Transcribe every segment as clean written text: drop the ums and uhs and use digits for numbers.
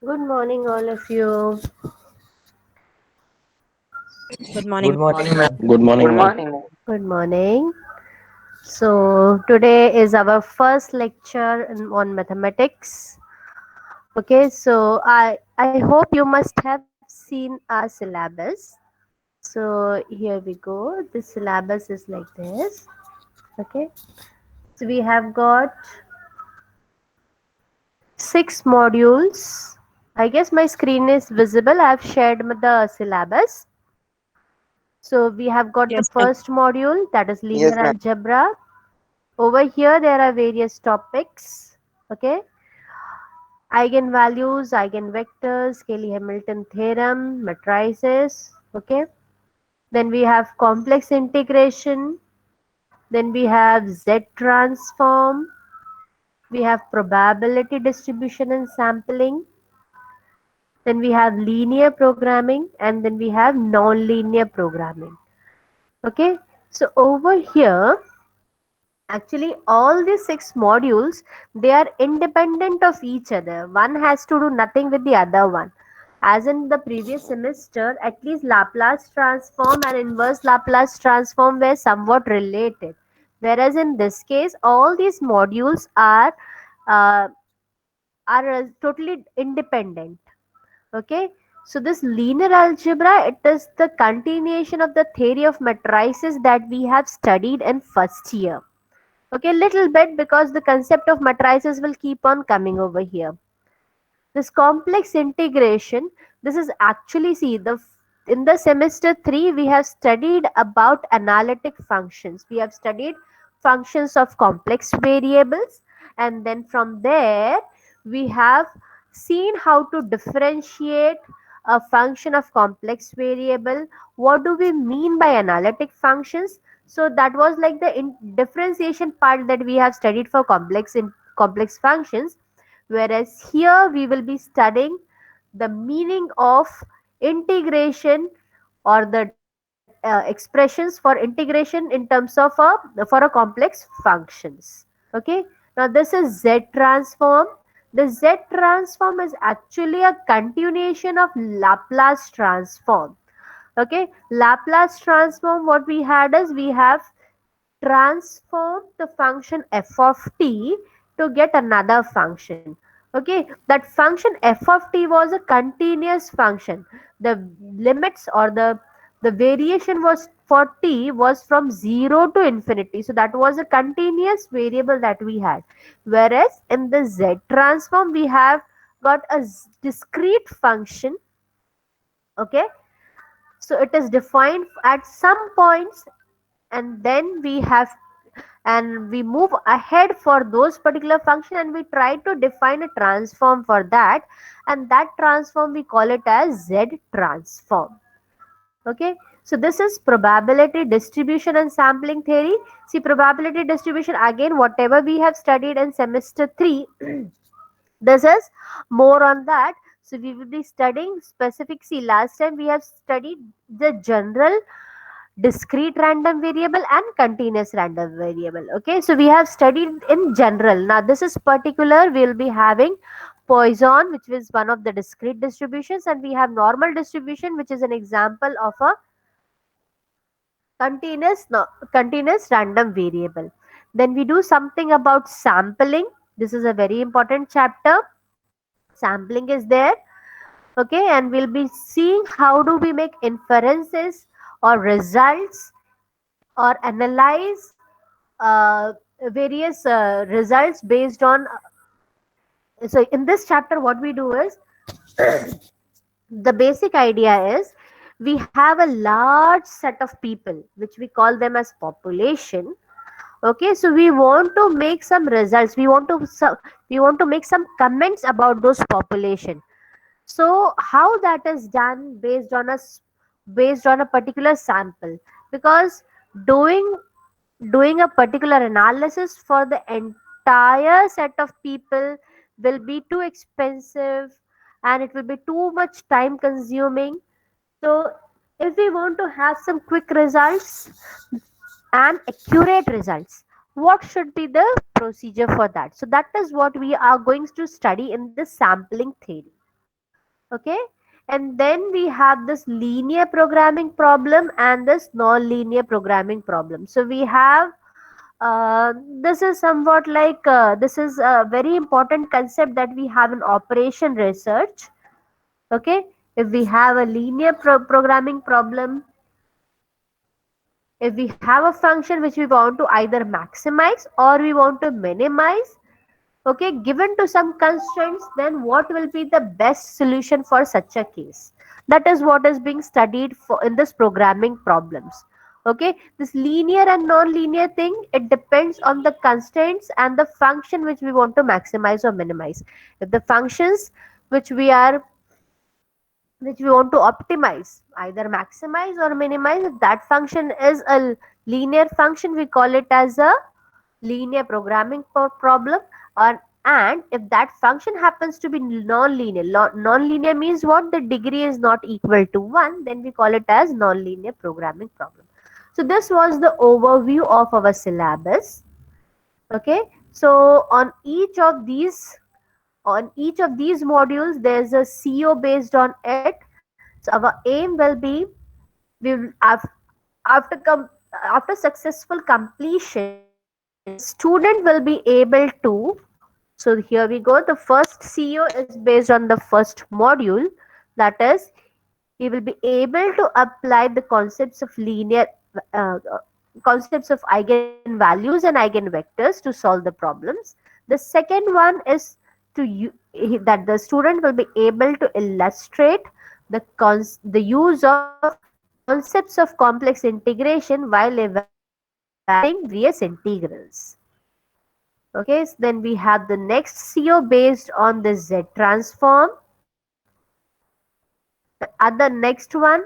Good morning, all of you. Good morning. Good morning, ma'am. Good morning, ma'am. Good morning. So, today is our first lecture on mathematics. Okay, so I hope you must have seen our syllabus. So, here we go. The syllabus is like this. Okay, so we have got 6 modules. I guess my screen is visible. I have shared the syllabus. So we have got the Yes, ma'am. first module, that is linear Yes, ma'am. algebra. Over here there are various topics. Okay, eigenvalues, eigenvectors, Cayley-Hamilton theorem, matrices. Okay, then we have complex integration, then we have Z transform, we have probability distribution and sampling, then we have linear programming, and then we have non-linear programming. Okay, so over here, actually all these 6 modules, they are independent of each other. One has to do nothing with the other one. As in the previous semester, at least Laplace transform and inverse Laplace transform were somewhat related. Whereas in this case, all these modules uh, totally independent. Okay, so this linear algebra, it is the continuation of the theory of matrices that we have studied in first year. Okay, little bit, because the concept of matrices will keep on coming over here. This complex integration, this is actually, see, the in the semester 3 we have studied about analytic functions. We have studied functions of complex variables, and then from there we have seen how to differentiate a function of complex variable. What do we mean by analytic functions? So that was like the differentiation part that we have studied for complex functions, whereas here we will be studying the meaning of integration, or the expressions for integration in terms of for a complex functions. Okay, now this is Z transform. The Z transform is actually a continuation of Laplace transform. Okay, Laplace transform, what we had is, we have transformed the function f of t to get another function. Okay, that function f of t was a continuous function. The limits, or the variation was for t was from 0 to infinity, so that was a continuous variable that we had. Whereas in the Z transform we have got a discrete function. Okay, so it is defined at some points, and then we move ahead for those particular function, and we try to define a transform for that, and that transform we call it as Z transform. Okay, so this is probability distribution and sampling theory. See, probability distribution, again, whatever we have studied in semester 3, this is more on that. So we will be studying specific. See, last time we have studied the general discrete random variable and continuous random variable. Okay, so we have studied in general. Now this is particular, we will be having Poisson, which is one of the discrete distributions, and we have normal distribution, which is an example of a continuous no, continuous random variable. Then we do something about sampling. This is a very important chapter. Sampling is there. Okay, and we'll be seeing how do we make inferences or results, or analyze various results based on. So in this chapter what we do is, the basic idea is, we have a large set of people which we call them as population. Okay, so we want to make some results, we want to make some comments about those population. So how that is done, based on a particular sample, because doing doing a particular analysis for the entire set of people will be too expensive, and it will be too much time consuming. So if we want to have some quick results and accurate results, what should be the procedure for that? So that is what we are going to study in the sampling theory. Okay, and then we have this linear programming problem and this non-linear programming problem. So we have this is somewhat like this is a very important concept that we have in operation research. Okay, if we have a linear programming problem, if we have a function which we want to either maximize or we want to minimize, okay, given to some constraints, then what will be the best solution for such a case? That is what is being studied for in this programming problems. Okay, this linear and non-linear thing, it depends on the constraints and the function which we want to maximize or minimize. If the functions which we are which we want to optimize, either maximize or minimize, if that function is a linear function, we call it as a linear programming problem. Or and if that function happens to be non-linear, non-linear means what, the degree is not equal to 1, then we call it as non-linear programming problem. So this was the overview of our syllabus. Okay, so on each of these modules there's a CO based on it. So our aim will be, we will after after successful completion, the student will be able to, so here we go, the first CO is based on the first module, that is he will be able to apply the concepts of linear uh, uh, concepts of eigenvalues and eigenvectors to solve the problems. The second one is that the student will be able to illustrate the use of concepts of complex integration while evaluating various integrals. Okay, so then we have the next CO based on the Z transform. The other next one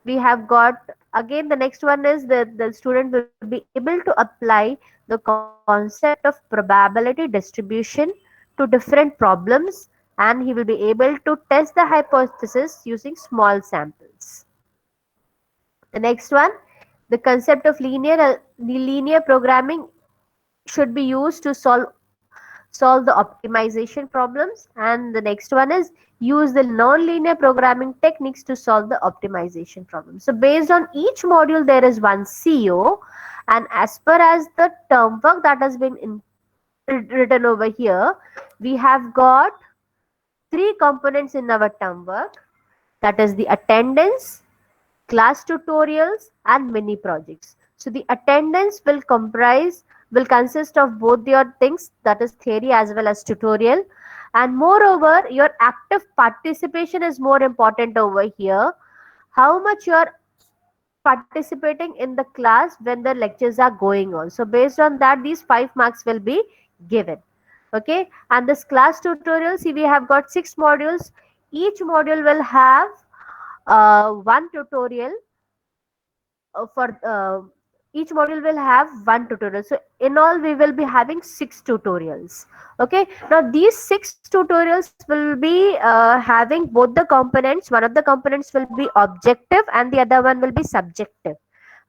we have got, again the next one is the student will be able to apply the concept of probability distribution to different problems, and he will be able to test the hypothesis using small samples. The next one, the concept of linear programming should be used to solve the optimization problems, and the next one is use the non-linear programming techniques to solve the optimization problem. So based on each module there is one CO, and as per as the term work that has been written over here, we have got three components in our term work, that is the attendance, class tutorials and mini projects. So the attendance will consist of both your things, that is theory as well as tutorial, and moreover your active participation is more important over here. How much you are participating in the class when the lectures are going on. So based on that these 5 marks will be given. Okay, and this class tutorial, see we have got 6 modules. Each module will have one tutorial for each module will have one tutorial, so in all we will be having 6 tutorials. Okay, now these 6 tutorials will be having both the components. One of the components will be objective and the other one will be subjective.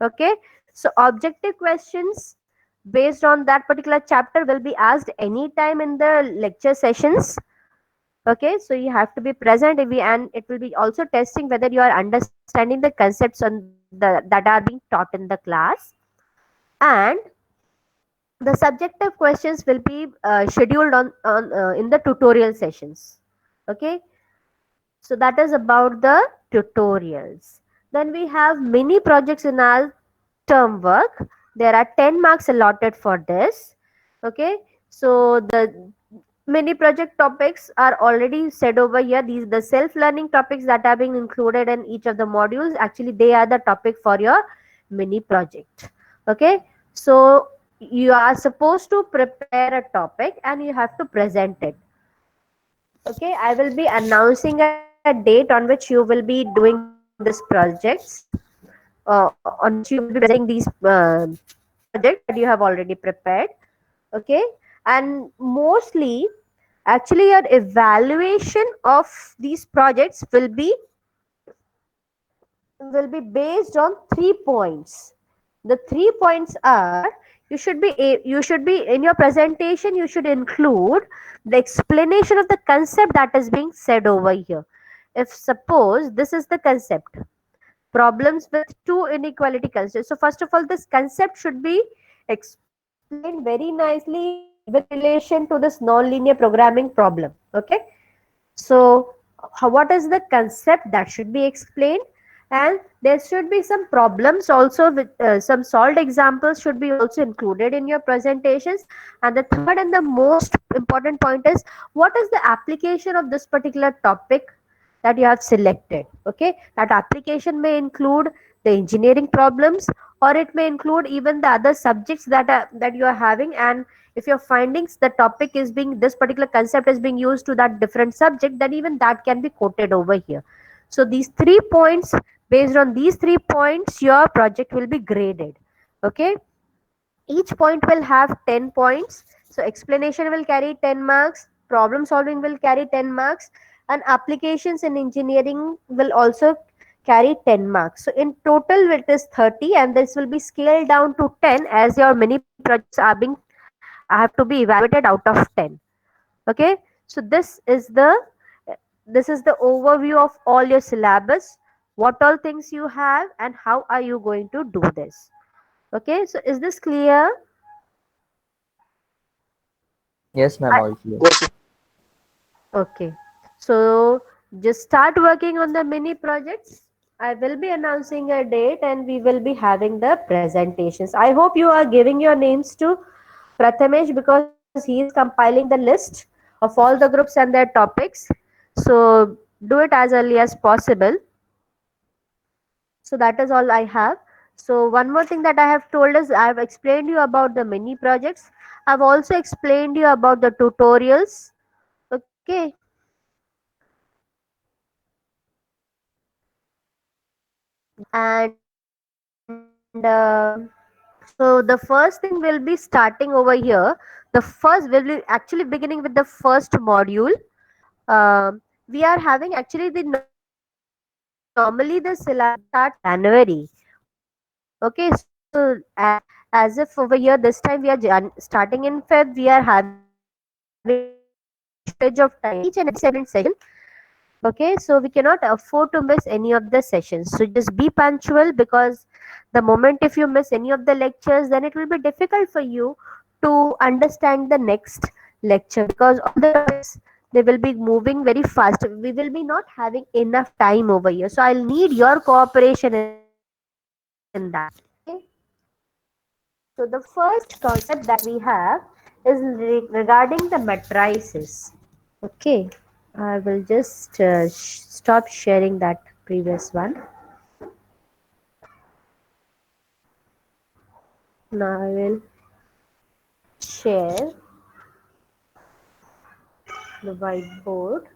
Okay, so objective questions based on that particular chapter will be asked anytime in the lecture sessions. Okay, so you have to be present, and it will be also testing whether you are understanding the concepts that are being taught in the class. And the subjective questions will be scheduled on in the tutorial sessions. Okay, so that is about the tutorials. Then we have mini projects in our term work. There are 10 marks allotted for this. Okay, so the many project topics are already said over here. These the self learning topics that are being included in each of the modules, actually they are the topic for your mini project. Okay, so you are supposed to prepare a topic and you have to present it. Okay, I will be announcing a date on which you will be doing this projects, on which you will be presenting these projects that you have already prepared. Okay, and mostly actually your evaluation of these projects will be based on 3 points. The 3 points are, you should be in your presentation, you should include the explanation of the concept that is being said over here. if suppose this is the concept, problems with two inequality constraints. So first of all, this concept should be explained very nicely with relation to this non-linear programming problem. Okay, so what is the concept that should be explained, and there should be some problems also with some solved examples should be also included in your presentations. And the third and the most important point is, what is the application of this particular topic that you have selected. Okay, that application may include the engineering problems, or it may include even the other subjects that you are having. And if your findings, the topic is being, this particular concept is being used to that different subject, then even that can be quoted over here. So these 3 points, based on these 3 points, your project will be graded. Okay, each point will have 10 points. So explanation will carry 10 marks, problem solving will carry 10 marks, and applications in engineering will also carry 10 marks. So in total it is 30, and this will be scaled down to 10 as your mini projects are being have to be evaluated out of 10. Okay, so this is the overview of all your syllabus, what all things you have, and how are you going to do this. Okay, so is this clear? Yes, ma'am, I, all clear. okay, so just start working on the mini projects. I will be announcing a date and we will be having the presentations. I hope you are giving your names to Prathamesh because he is compiling the list of all the groups and their topics. So do it as early as possible. So that is all I have. So one more thing that I have told is, I have explained you about the mini projects. I've also explained you about the tutorials. Okay, and so the first thing will be starting over here. The first will be actually beginning with the first module. We are having, actually, the normally the syllabus starts in January. Okay, so as if over here this time we are starting in Feb, we are having a shortage of time in each and every session. Okay, so we cannot afford to miss any of the sessions. So just be punctual, because the moment if you miss any of the lectures, then it will be difficult for you to understand the next lecture, because all the topics, they will be moving very fast. We will be not having enough time over here. So I'll need your cooperation in that. Okay. So the first concept that we have is regarding the matrices. Okay. I will just stop sharing that previous one. Now I will share the whiteboard.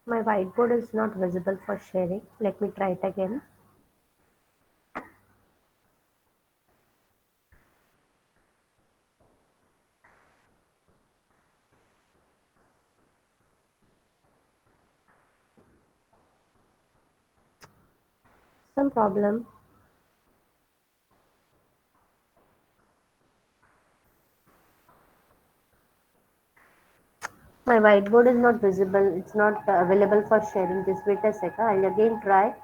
My whiteboard is not visible for sharing. Let me try it again. Some problem. My whiteboard is not visible. It's not available for sharing. Just wait a second. I'll again try.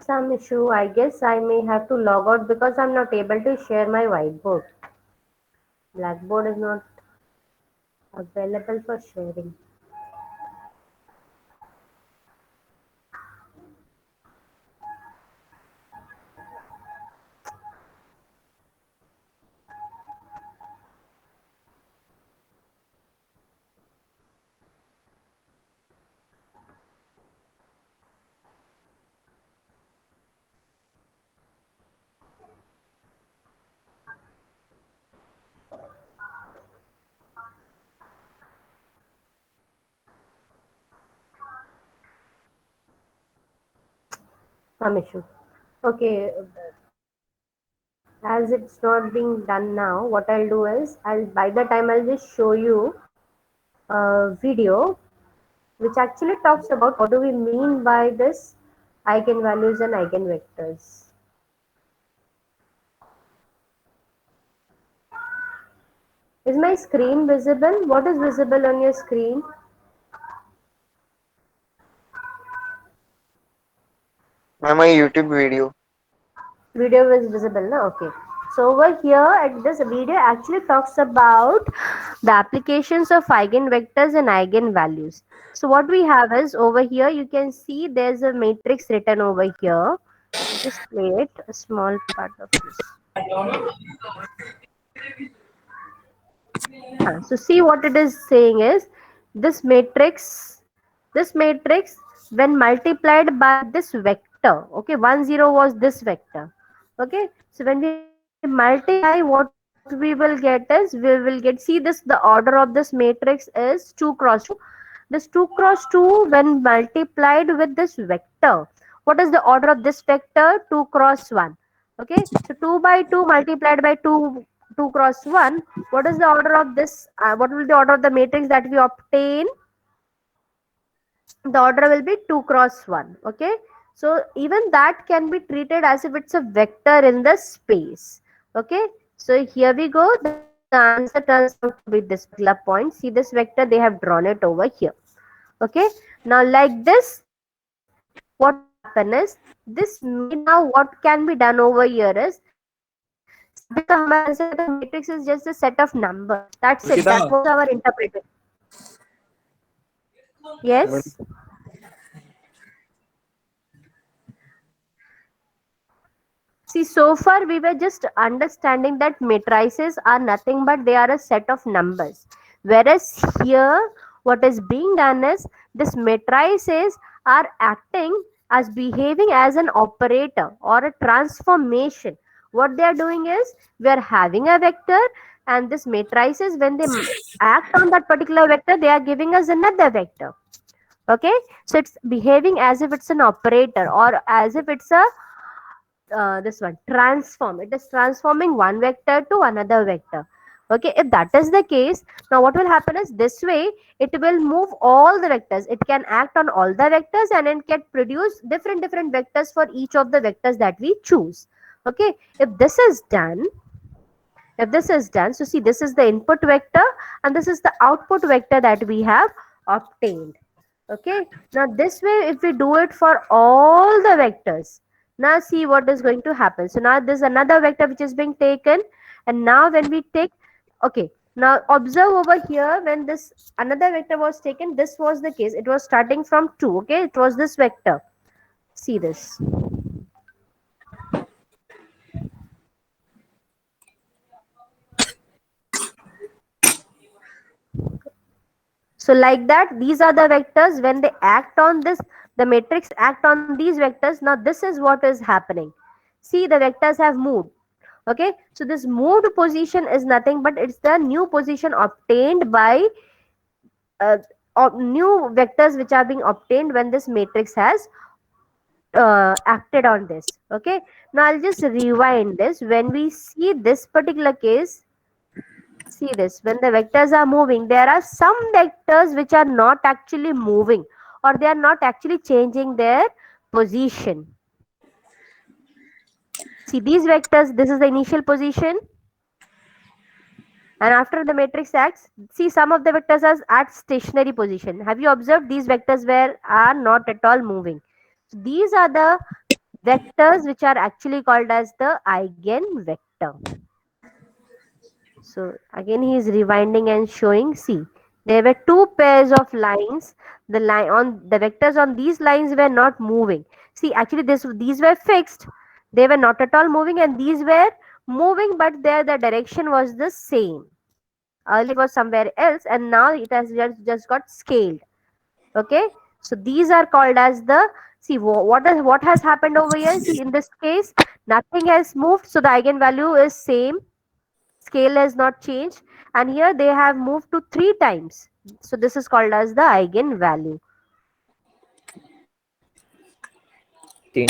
Some issue. I guess I may have to log out because I'm not able to share my whiteboard. Blackboard is not available for sharing. some issue. Okay, as it's not being done now, what I'll do is I'll by the time I'll just show you a video which actually talks about what do we mean by this eigenvalues and eigenvectors. Is my screen visible? What is visible on your screen? Ma'am, my YouTube video. Video is visible, no? Okay. So over here at this video actually talks about the applications of eigenvectors and eigenvalues. So what we have is over here you can see there's a matrix written over here. Just wait a small part of this. So see what it is saying is this matrix, this matrix when multiplied by this vector, okay, 1 0 was this vector, okay. So when we multiply, what we will get is we will get, see this, the order of this matrix is 2 cross 2. This 2 cross 2 when multiplied with this vector, what is the order of this vector? 2 cross 1, okay. So 2 by 2 multiplied by 2 cross 1, what is the order of this, what will be the order of the matrix that we obtain? The order will be 2 cross 1, okay. So even that can be treated as if it's a vector in the space, okay. So here we go, the answer turns out to be this particular point. See this vector, they have drawn it over here, okay. Now like this, what will happen is this may, now what can be done over here is, sabika hamara answer hai, the matrix is just a set of numbers, that's it, that was our interpretation. Yes. See, so far we were just understanding that matrices are nothing but they are a set of numbers. Whereas here, what is being done is this matrices are acting as behaving as an operator or a transformation. What they are doing is we are having a vector, and this matrices, when they act on that particular vector, they are giving us another vector. Okay, so it's behaving as if it's an operator or as if it's a this one transform, it is transforming one vector to another vector. Okay, if that is the case, now what will happen is this way it will move all the vectors, it can act on all the vectors and it can produce different vectors for each of the vectors that we choose. Okay, if this is done, if this is done, so see this is the input vector and this is the output vector that we have obtained. Okay, now this way if we do it for all the vectors, now see what is going to happen. So now there's another vector which is being taken, and now when we take, okay, now observe over here, when this another vector was taken, this was the case, it was starting from 2, okay, it was this vector. See this. So like that, these are the vectors. When they act on this, the matrix act on these vectors. Now this is what is happening. See, the vectors have moved. Okay, so this moved position is nothing but it's the new position obtained by uh, new vectors which are being obtained when this matrix has acted on this. Okay, now I'll just rewind this. When we see this particular case, see this, when the vectors are moving, there are some vectors which are not actually moving or they are not actually changing their position. See these vectors, this is the initial position, and after the matrix acts, see some of the vectors are at stationary position. Have you observed these vectors where are not at all moving? So these are the vectors which are actually called as the eigenvector. So again he is rewinding and showing, see there were two pairs of lines, the line on the vectors on these lines were not moving. See actually these were fixed, they were not at all moving, and these were moving but there the direction was the same. Earlier it was somewhere else and now it has just got scaled. Okay, so these are called as the, see what has happened over here. See in this case nothing has moved, so the eigenvalue is same, scale has not changed, and here they have moved to 3 times, so this is called as the eigenvalue. 10.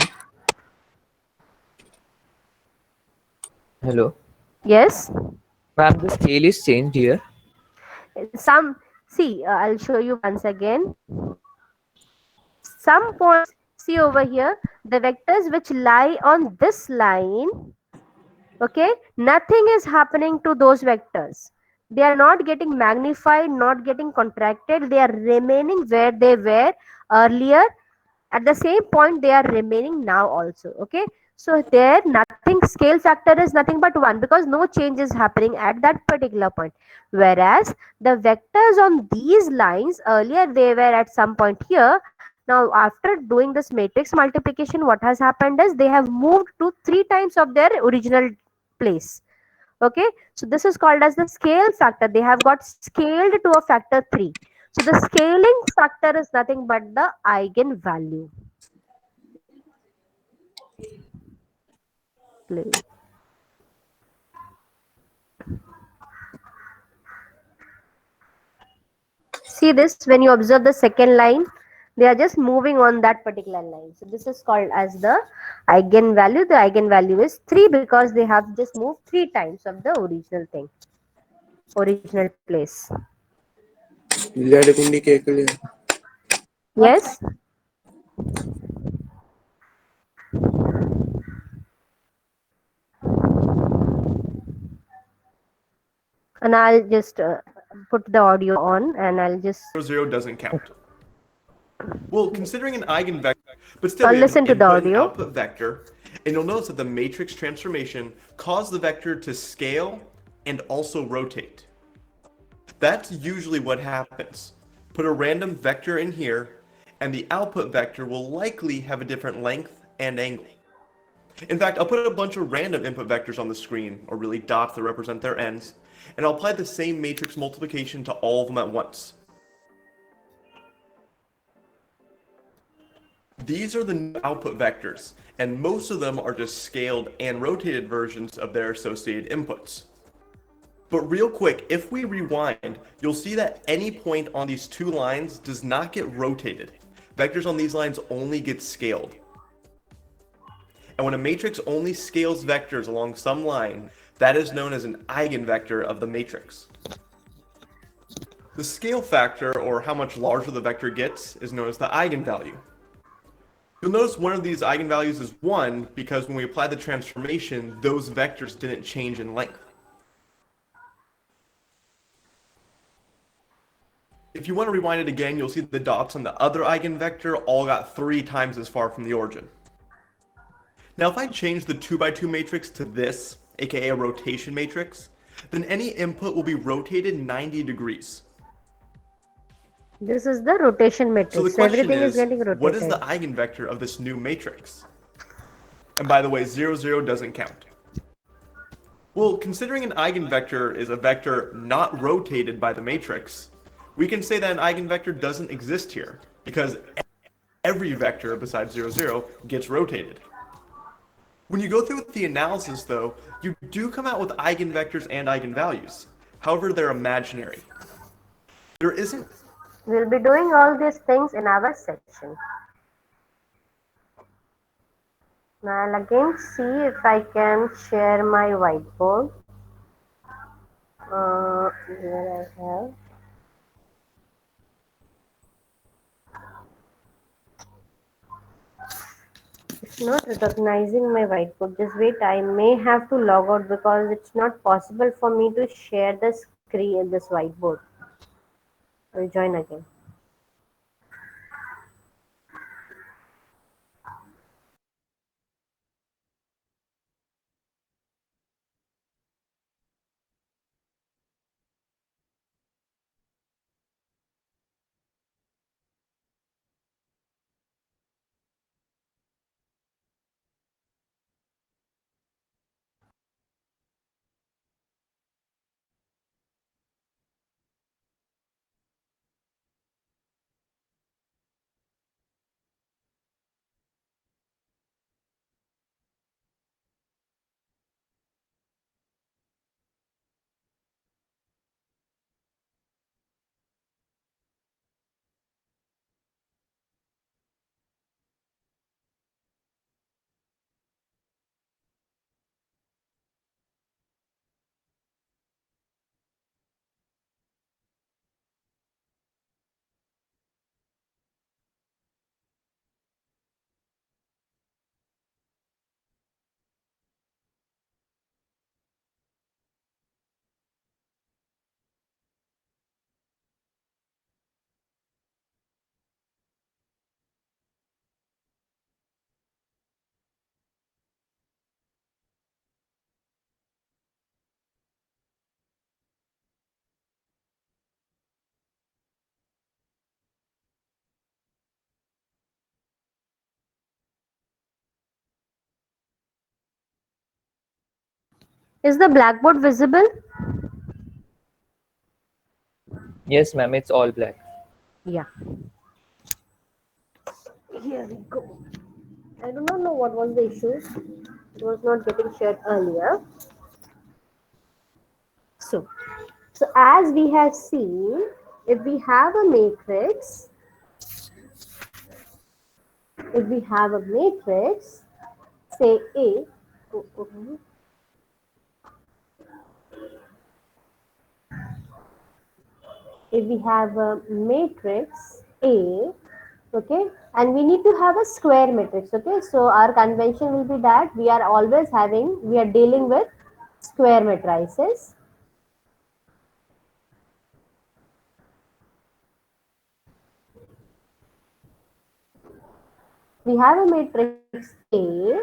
Hello. Yes. Ma'am, the scale is changed here. Some, see, I'll show you once again. Some points, see over here, the vectors which lie on this line, okay, nothing is happening to those vectors. They are not getting magnified, not getting contracted. They are remaining where they were earlier. At the same point they are remaining now also. Okay, so there nothing, scale factor is nothing but 1 because no change is happening at that particular point. Whereas the vectors on these lines, earlier they were at some point here. Now after doing this matrix multiplication, what has happened is they have moved to 3 times of their original place. Okay, so this is called as the scale factor. They have got scaled to a factor 3. So the scaling factor is nothing but the eigenvalue. Play. See this, when you observe the second line, they are just moving on that particular line. So this is called as the eigenvalue. The eigenvalue is 3 because they have just moved 3 times of the original thing, original place. Lilladekundi കേക്കില്ല. Yes, and I'll just put the audio on and I'll just 0 doesn't count. Well, considering an eigenvector, but still we have listen an to the input and audio. output vector, and you'll notice that the matrix transformation caused the vector to scale and also rotate. That's usually what happens. Put a random vector in here, and the output vector will likely have a different length and angle. In fact, I'll put a bunch of random input vectors on the screen, or really dots that represent their ends, and I'll apply the same matrix multiplication to all of them at once. These are the new output vectors, and most of them are just scaled and rotated versions of their associated inputs. But real quick, if we rewind, you'll see that any point on these two lines does not get rotated. Vectors on these lines only get scaled. And when a matrix only scales vectors along some line, that is known as an eigenvector of the matrix. The scale factor, or how much larger the vector gets, is known as the eigenvalue. You'll notice one of these eigenvalues is 1 because when we apply the transformation, those vectors didn't change in length. If you want to rewind it again, you'll see the dots on the other eigenvector all got 3 times as far from the origin. Now if I change the 2 by 2 matrix to this, aka a rotation matrix, then any input will be rotated 90 degrees. This is the rotation So the matrix. question Everything is is, getting rotated. what is the eigenvector of this new matrix? And by the way, 0, 0 doesn't count. Well, considering an eigenvector is a vector not rotated by the matrix, we can say that an eigenvector doesn't exist here, because every vector besides 0, 0 gets rotated. When you go through the analysis, though, you do come out with eigenvectors and eigenvalues. However, they're imaginary. There isn't. We'll be doing all these things in our section. Now I'll again see if I can share my whiteboard. Here I have. It's not recognizing my whiteboard. Just wait, I may have to log out because it's not possible for me to share the screen, this whiteboard. I'll join again. Is the blackboard visible? Yes, ma'am. It's all black. Yeah. Here we go. I do not know what was the issue. It was not getting shared earlier. So as we have seen, if we have a matrix, say A, if we have a matrix A, okay, and we need to have a square matrix, okay, so our convention will be that we are dealing with square matrices. We have a matrix A.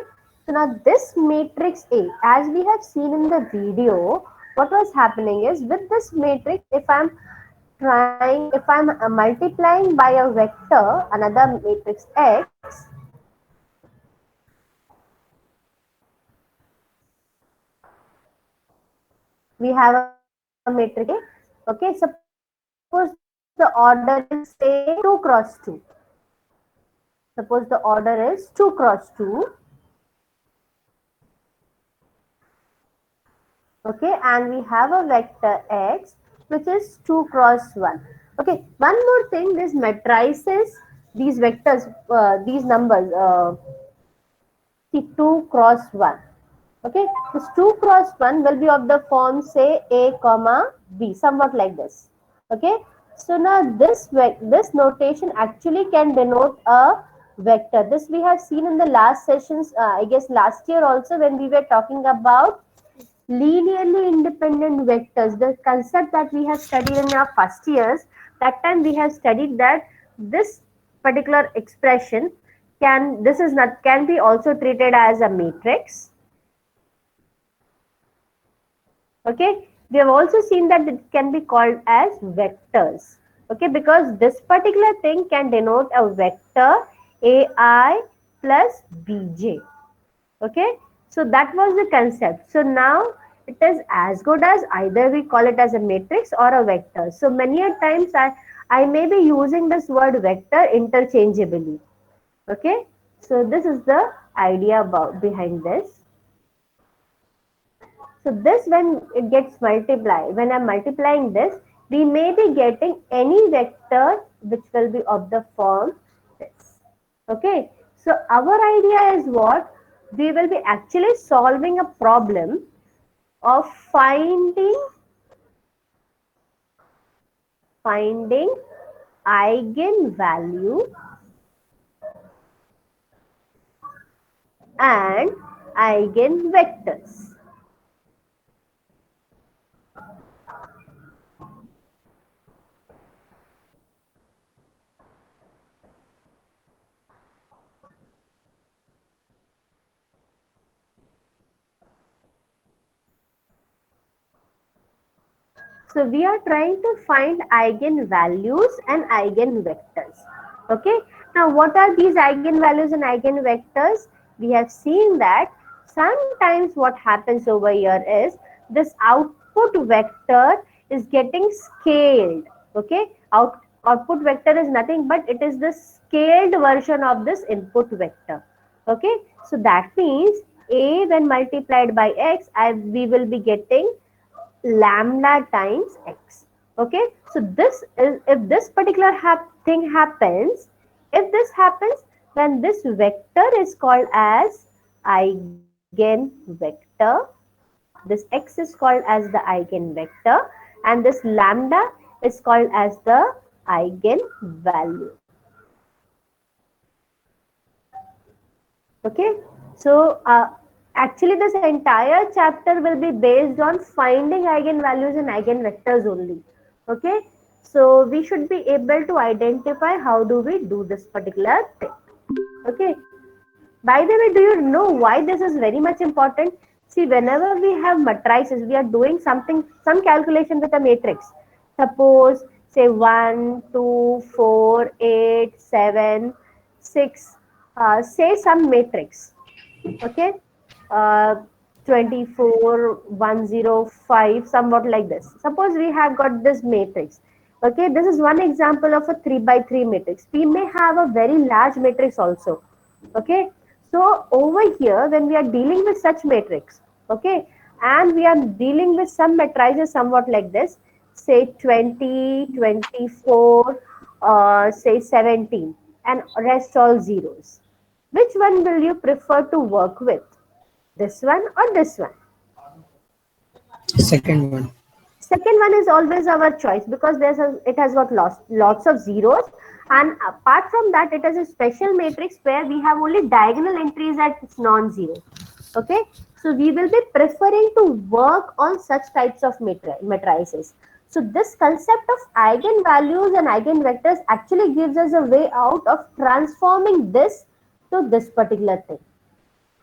So now this matrix A, as we have seen in the video, what was happening is with this matrix, if I'm multiplying by a vector, another matrix X, we have a matrix A. Okay, suppose the order is say 2 cross 2. Suppose the order is 2 cross 2. Okay, and we have a vector X which is 2 cross 1. Okay, one more thing, these matrices, these vectors, these numbers, see 2 cross 1. Okay, this 2 cross 1 will be of the form say A comma B, somewhat like this. Okay, so now this notation actually can denote a vector. This we have seen in the last sessions, I guess last year also, when we were talking about linearly independent vectors, the concept that we have studied in our first years. That time we have studied that this particular expression can be also treated as a matrix. Okay, we have also seen that it can be called as vectors. Okay, because this particular thing can denote a vector AI plus BJ. Okay, so that was the concept. So now it is as good as either we call it as a matrix or a vector. So many a times I may be using this word vector interchangeably. Okay, so this is the idea behind this. So this, when it gets multiplied, when I'm multiplying this, we may be getting any vector which will be of the form this. Okay, so our idea is what? We will be actually solving a problem of finding eigenvalue and eigenvectors. So we are trying to find eigenvalues and eigenvectors. Okay. Now what are these eigenvalues and eigenvectors? We have seen that sometimes what happens over here is this output vector is getting scaled. Okay. Output vector is nothing but it is the scaled version of this input vector. Okay. So that means A when multiplied by X, we will be getting lambda times X. Okay, so this is, if this particular thing happens, if this happens, then this vector is called as eigenvector. This X is called as the eigenvector, and this lambda is called as the eigenvalue. Okay, so actually this entire chapter will be based on finding eigenvalues and eigenvectors only. Okay, so we should be able to identify how do we do this particular thing. Okay, by the way, do you know why this is very much important? See, whenever we have matrices, we are doing some calculation with a matrix. Suppose say 1, 2, 4, 8, 7, 6, say some matrix. Okay, uh, 24, 105, somewhat like this. Suppose we have got this matrix. Okay, this is one example of a 3 by 3 matrix. We may have a very large matrix also. Okay, so over here, when we are dealing with such matrix, okay, and we are dealing with some matrices somewhat like this, say 20, 24, say 17, and rest all zeros. Which one will you prefer to work with? This one or this one? Second one. Second one is always our choice because it has got lots of zeros, and apart from that, it is a special matrix where we have only diagonal entries at non-zero. Okay, so we will be preferring to work on such types of matrices. So this concept of eigenvalues and eigenvectors actually gives us a way out of transforming this to this particular thing.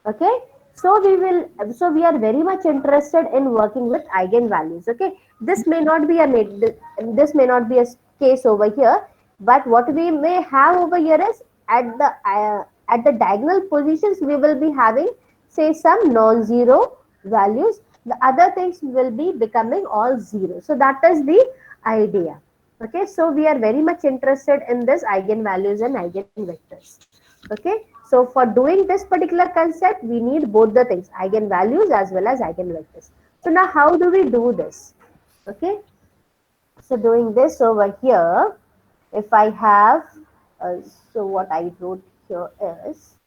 Okay, so we are very much interested in working with eigenvalues. Okay, this may not be a case over here, but what we may have over here is at the diagonal positions we will be having, say, some non-zero values. The other things will be becoming all zero. So that is the idea. Okay, so we are very much interested in this eigenvalues and eigenvectors. Okay, so for doing this particular concept, we need both the things, eigenvalues as well as eigenvectors. So now how do we do this? Okay, so doing this over here, if I have, so what I wrote here is,